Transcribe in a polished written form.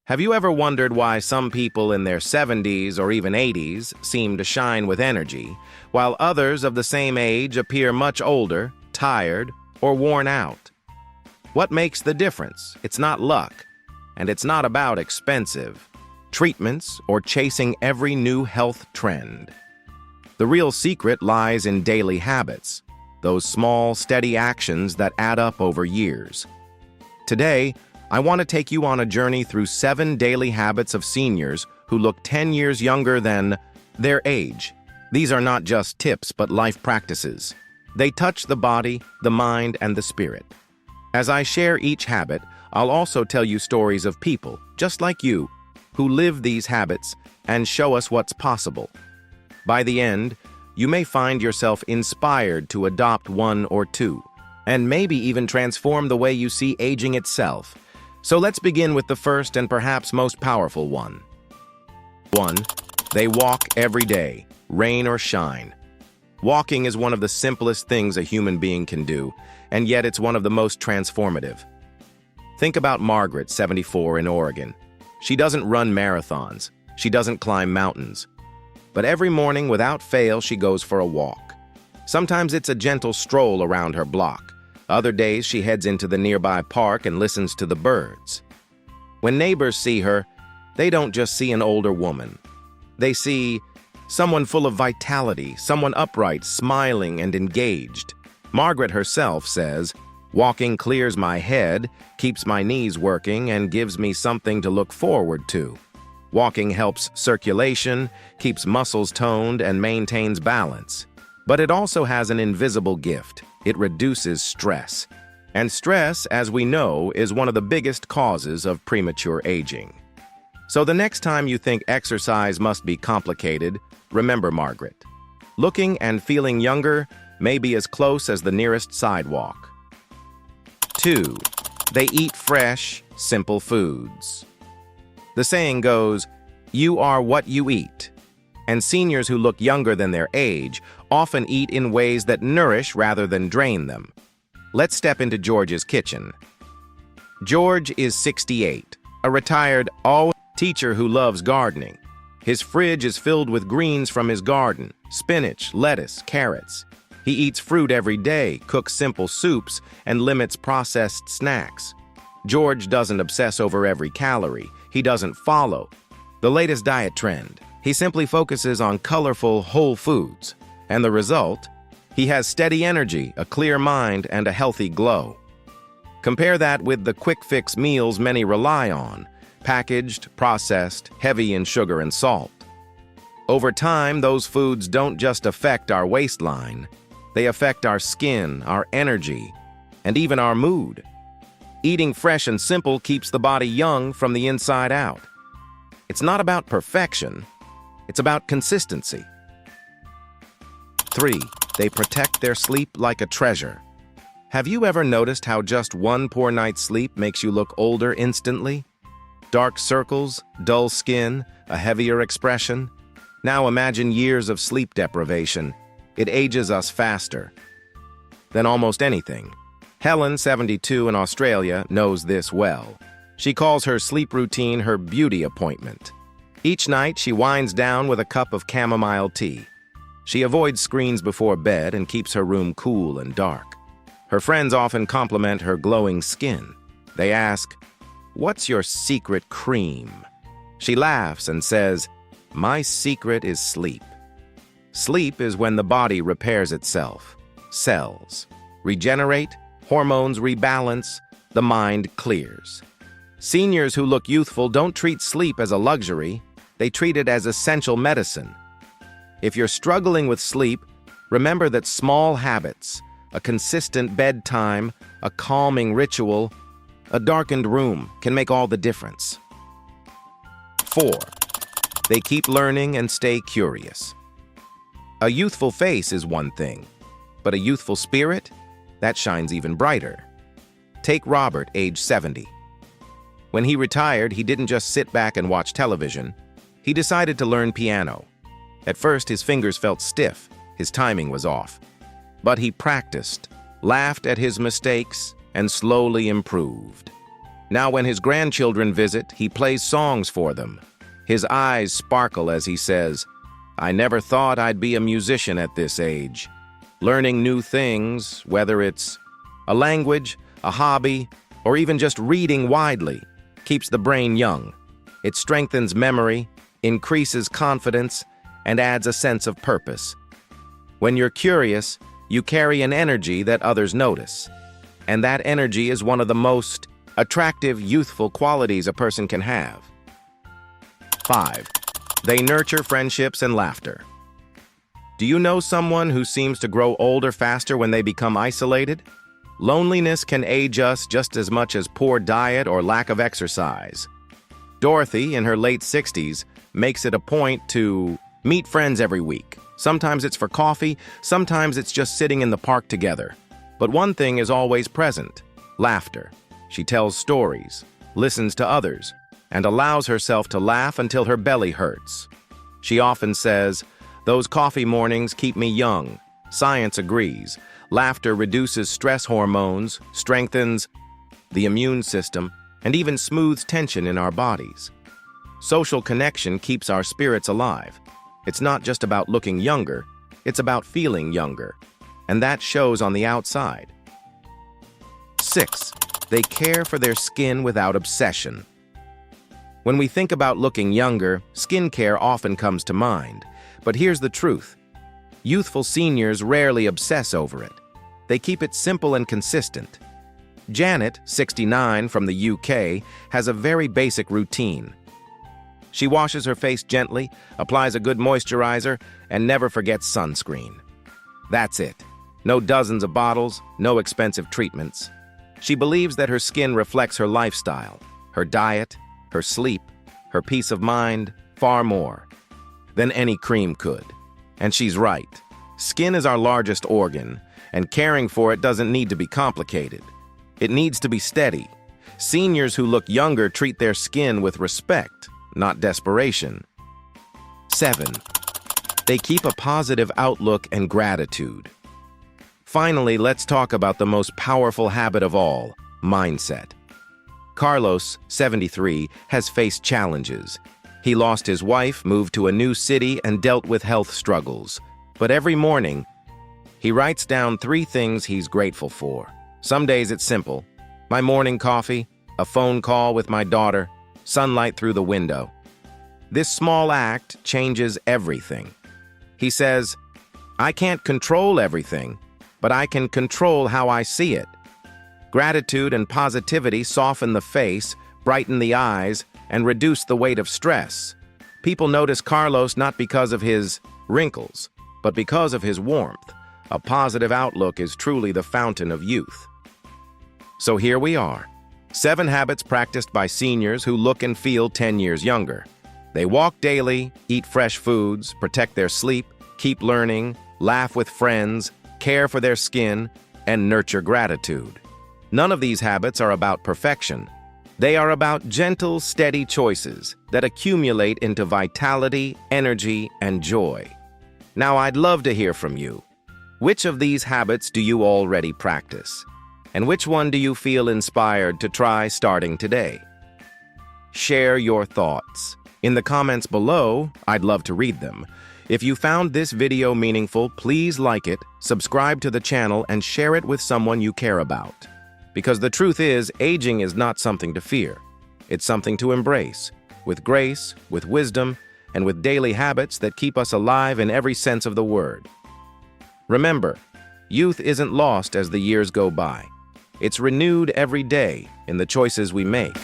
Have you ever wondered why some people in their 70s or even 80s seem to shine with energy, while others of the same age appear much older, tired, or worn out? What makes the difference? It's not luck, and it's not about expensive treatments or chasing every new health trend. The real secret lies in daily habits, those small, steady actions that add up over years. Today, I want to take you on a journey through 7 daily habits of seniors who look 10 years younger than their age. These are not just tips, but life practices. They touch the body, the mind, and the spirit. As I share each habit, I'll also tell you stories of people, just like you, who live these habits and show us what's possible. By the end, you may find yourself inspired to adopt one or two, and maybe even transform the way you see aging itself. So let's begin with the first and perhaps most powerful one. 1. They walk every day, rain or shine. Walking is one of the simplest things a human being can do, and yet it's one of the most transformative. Think about Margaret, 74, in Oregon. She doesn't run marathons. She doesn't climb mountains. But every morning, without fail, she goes for a walk. Sometimes it's a gentle stroll around her block. Other days, she heads into the nearby park and listens to the birds. When neighbors see her, they don't just see an older woman. They see someone full of vitality, someone upright, smiling, and engaged. Margaret herself says, "Walking clears my head, keeps my knees working, and gives me something to look forward to. Walking helps circulation, keeps muscles toned, and maintains balance. But it also has an invisible gift. It reduces stress. And stress, as we know, is one of the biggest causes of premature aging." So the next time you think exercise must be complicated, remember Margaret. Looking and feeling younger may be as close as the nearest sidewalk. 2. They eat fresh, simple foods. The saying goes, "You are what you eat." And seniors who look younger than their age often eat in ways that nourish rather than drain them. Let's step into George's kitchen. George is 68, a retired teacher who loves gardening. His fridge is filled with greens from his garden, spinach, lettuce, carrots. He eats fruit every day, cooks simple soups, and limits processed snacks. George doesn't obsess over every calorie. He doesn't follow the latest diet trend. He simply focuses on colorful, whole foods. And the result? He has steady energy, a clear mind, and a healthy glow. Compare that with the quick-fix meals many rely on, packaged, processed, heavy in sugar and salt. Over time, those foods don't just affect our waistline. They affect our skin, our energy, and even our mood. Eating fresh and simple keeps the body young from the inside out. It's not about perfection. It's about consistency. 3. They protect their sleep like a treasure. Have you ever noticed how just one poor night's sleep makes you look older instantly? Dark circles, dull skin, a heavier expression. Now imagine years of sleep deprivation. It ages us faster than almost anything. Helen, 72 in Australia, knows this well. She calls her sleep routine her beauty appointment. Each night, she winds down with a cup of chamomile tea. She avoids screens before bed and keeps her room cool and dark. Her friends often compliment her glowing skin. They ask, "What's your secret cream?" She laughs and says, "My secret is sleep." Sleep is when the body repairs itself. Cells regenerate, hormones rebalance, the mind clears. Seniors who look youthful don't treat sleep as a luxury. They treat it as essential medicine. If you're struggling with sleep, remember that small habits, a consistent bedtime, a calming ritual, a darkened room can make all the difference. 4. They keep learning and stay curious. A youthful face is one thing, but a youthful spirit, that shines even brighter. Take Robert, age 70. When he retired, he didn't just sit back and watch television. He decided to learn piano. At first, his fingers felt stiff, his timing was off. But he practiced, laughed at his mistakes, and slowly improved. Now when his grandchildren visit, he plays songs for them. His eyes sparkle as he says, "I never thought I'd be a musician at this age." Learning new things, whether it's a language, a hobby, or even just reading widely, keeps the brain young. It strengthens memory, increases confidence, and adds a sense of purpose. When you're curious, you carry an energy that others notice. And that energy is one of the most attractive, youthful qualities a person can have. 5. They nurture friendships and laughter. Do you know someone who seems to grow older faster when they become isolated? Loneliness can age us just as much as poor diet or lack of exercise. Dorothy, in her late 60s, makes it a point to meet friends every week. Sometimes it's for coffee, sometimes it's just sitting in the park together. But one thing is always present: laughter. She tells stories, listens to others, and allows herself to laugh until her belly hurts. She often says, "Those coffee mornings keep me young." Science agrees. Laughter reduces stress hormones, strengthens the immune system, and even smooths tension in our bodies. Social connection keeps our spirits alive. It's not just about looking younger, it's about feeling younger. And that shows on the outside. 6. They care for their skin without obsession. When we think about looking younger, skincare often comes to mind. But here's the truth. Youthful seniors rarely obsess over it. They keep it simple and consistent. Janet, 69, from the UK, has a very basic routine. She washes her face gently, applies a good moisturizer, and never forgets sunscreen. That's it. No dozens of bottles, no expensive treatments. She believes that her skin reflects her lifestyle, her diet, her sleep, her peace of mind, far more than any cream could. And she's right. Skin is our largest organ, and caring for it doesn't need to be complicated. It needs to be steady. Seniors who look younger treat their skin with respect, not desperation. 7. They keep a positive outlook and gratitude. Finally, let's talk about the most powerful habit of all: mindset. Carlos, 73, has faced challenges. He lost his wife, moved to a new city, and dealt with health struggles. But every morning, he writes down 3 things he's grateful for. Some days it's simple: my morning coffee, a phone call with my daughter, sunlight through the window. This small act changes everything. He says, "I can't control everything, but I can control how I see it." Gratitude and positivity soften the face, brighten the eyes, and reduce the weight of stress. People notice Carlos not because of his wrinkles, but because of his warmth. A positive outlook is truly the fountain of youth. So here we are, 7 habits practiced by seniors who look and feel 10 years younger. They walk daily, eat fresh foods, protect their sleep, keep learning, laugh with friends, care for their skin, and nurture gratitude. None of these habits are about perfection. They are about gentle, steady choices that accumulate into vitality, energy, and joy. Now, I'd love to hear from you. Which of these habits do you already practice? And which one do you feel inspired to try starting today? Share your thoughts. In the comments below, I'd love to read them. If you found this video meaningful, please like it, subscribe to the channel, and share it with someone you care about. Because the truth is, aging is not something to fear. It's something to embrace, with grace, with wisdom, and with daily habits that keep us alive in every sense of the word. Remember, youth isn't lost as the years go by. It's renewed every day in the choices we make.